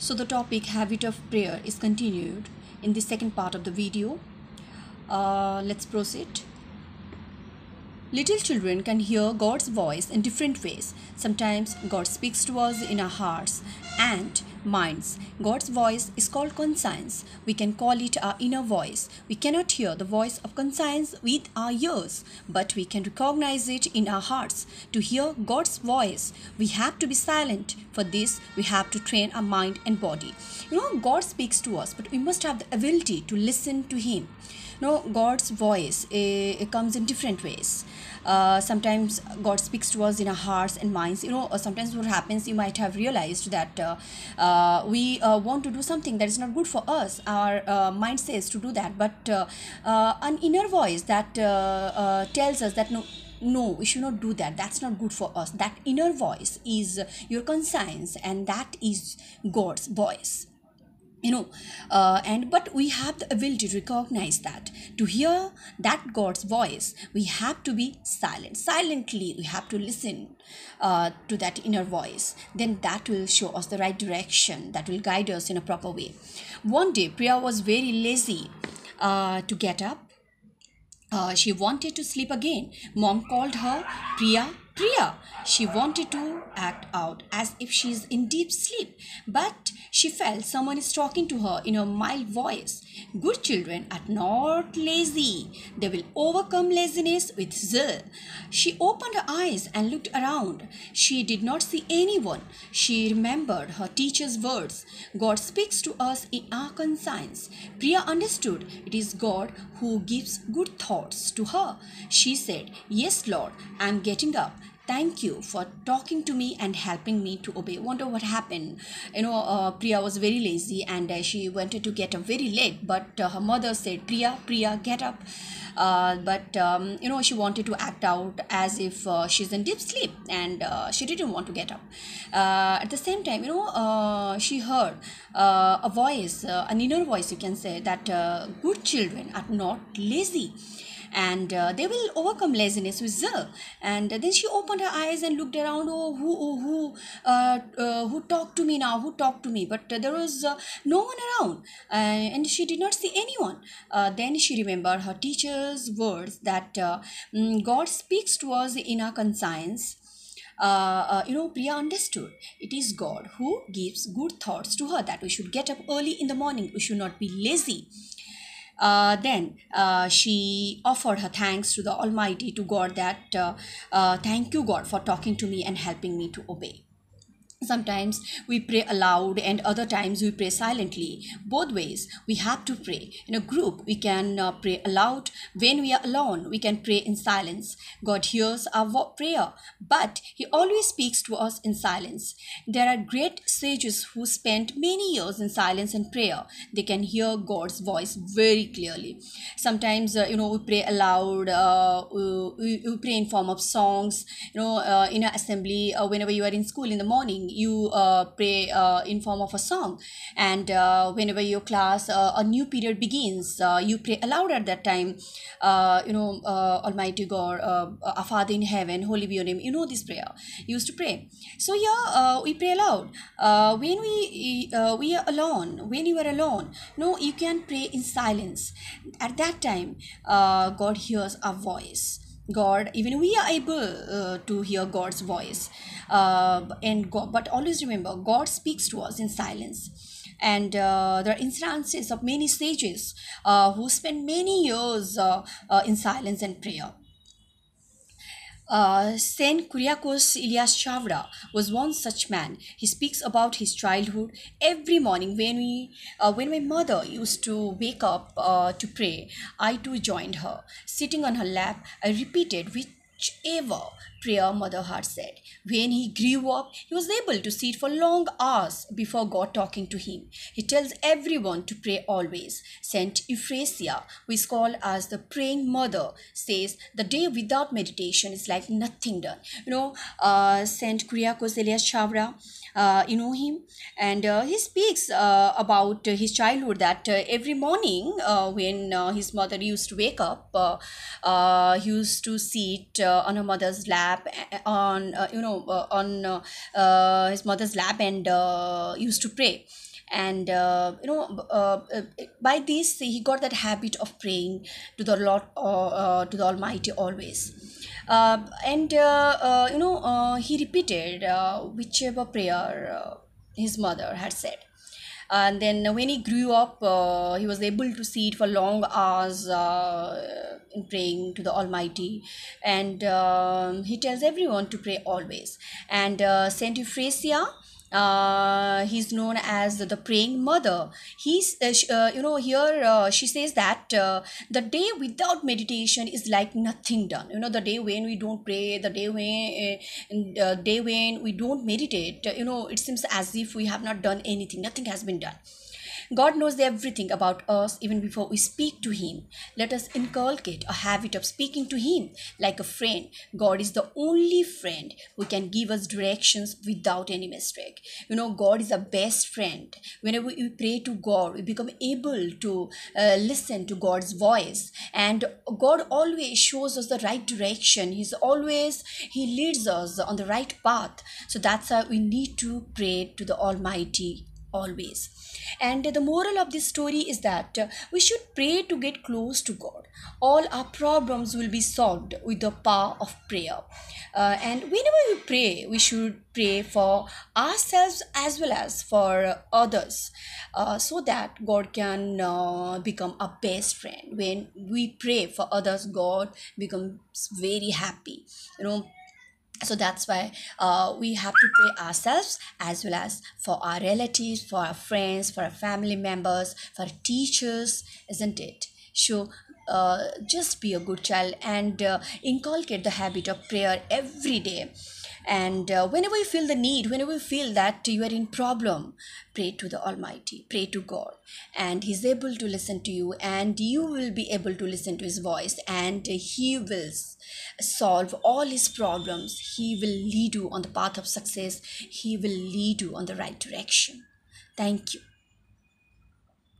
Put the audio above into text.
So the topic habit of prayer is continued in the second part of the video. Let's proceed. Little children can hear God's voice in different ways. Sometimes God speaks to us in our hearts and minds. God's voice is called conscience. We can call it our inner voice. We cannot hear the voice of conscience with our ears, but we can recognize it in our hearts. To hear God's voice, we have to be silent. For this, we have to train our mind and body. God speaks to us, but we must have the ability to listen to Him. God's voice comes in different ways. Sometimes God speaks to us in our hearts and minds. Sometimes what happens, you might have realized that we want to do something that is not good for us. Our mind says to do that, but an inner voice that tells us that no, we should not do that. That's not good for us. That inner voice is your conscience, and that is God's voice. But we have the ability to recognize that. To hear that God's voice, we have to be silently. We have to listen to that inner voice. Then that will show us the right direction, that will guide us in a proper way. One day Priya was very lazy to get up. She wanted to sleep again. Mom called her, Priya. She wanted to act out as if she's in deep sleep, but she felt someone is talking to her in a mild voice. Good children are not lazy. They will overcome laziness with zeal. She opened her eyes and looked around. She did not see anyone. She remembered her teacher's words. God speaks to us in our conscience. Priya understood it is God who gives good thoughts to her. She said, "Yes, Lord, I am getting up. Thank you for talking to me and helping me to obey." Wonder what happened. Priya was very lazy, and she wanted to get up very late, but her mother said, Priya, get up. She wanted to act out as if she's in deep sleep, and she didn't want to get up. At the same time, she heard a voice, an inner voice, you can say, that good children are not lazy, and they will overcome laziness with zeal. And then she opened her eyes and looked around. Who talked to me now? Who talked to me? But there was no one around, and she did not see anyone. Then she remembered her teacher's words that God speaks to us in our conscience. Priya understood it is God who gives good thoughts to her, that we should get up early in the morning. We should not be lazy. Then she offered her thanks to the Almighty, to God, that thank you, God, for talking to me and helping me to obey. Sometimes we pray aloud, and other times we pray silently. Both ways we have to pray. In a group, we can pray aloud. When we are alone, we can pray in silence. God hears our prayer, but He always speaks to us in silence. There are great sages who spent many years in silence and prayer. They can hear God's voice very clearly. Sometimes, we pray aloud. We pray in form of songs. In an assembly, whenever you are in school in the morning, you pray in form of a song, and whenever your class a new period begins, you pray aloud at that time. Almighty God, our Father in heaven, holy be your name. This prayer you used to pray. So we pray aloud when we are alone. When you are alone, you can pray in silence. At that time, God hears our voice. God, even we are able to hear God's voice, but always remember, God speaks to us in silence. And there are instances of many sages who spend many years in silence and prayer. Saint Kyriakos Elias Chavra was one such man. He speaks about his childhood. Every morning, when my mother used to wake up to pray, I too joined her. Sitting on her lap, I repeated whichever prayer mother had said. When he grew up, he was able to sit for long hours before God talking to him. He tells everyone to pray always. Saint Euphrasia, who is called as the praying mother, says the day without meditation is like nothing done. Saint Kyriakos Elias Chavra, you know him, and he speaks about his childhood, that every morning when his mother used to wake up, he used to sit on her mother's lap, on his mother's lap, and used to pray. And by this he got that habit of praying to the Lord, to the Almighty always. And he repeated whichever prayer his mother had said. And then when he grew up, he was able to sit for long hours in praying to the Almighty. And he tells everyone to pray always. And Saint Euphrasia, he's known as the praying mother. He's here she says that the day without meditation is like nothing done. The day when we don't pray, the day when we don't meditate, it seems as if we have not done anything, nothing has been done. God knows everything about us even before we speak to Him. Let us inculcate a habit of speaking to Him like a friend. God is the only friend who can give us directions without any mistake. God is our best friend. Whenever we pray to God, we become able to listen to God's voice. And God always shows us the right direction. He leads us on the right path. So that's why we need to pray to the Almighty always. And the moral of this story is that we should pray to get close to God. All our problems will be solved with the power of prayer. And whenever we pray, we should pray for ourselves as well as for others, so that God can become our best friend. When we pray for others, God becomes very happy. So that's why we have to pray ourselves as well as for our relatives, for our friends, for our family members, for our teachers, isn't it? So just be a good child and inculcate the habit of prayer every day. And whenever you feel the need, whenever you feel that you are in problem, pray to the Almighty, pray to God, and He's able to listen to you, and you will be able to listen to His voice, and He will solve all His problems. He will lead you on the path of success. He will lead you on the right direction. Thank you.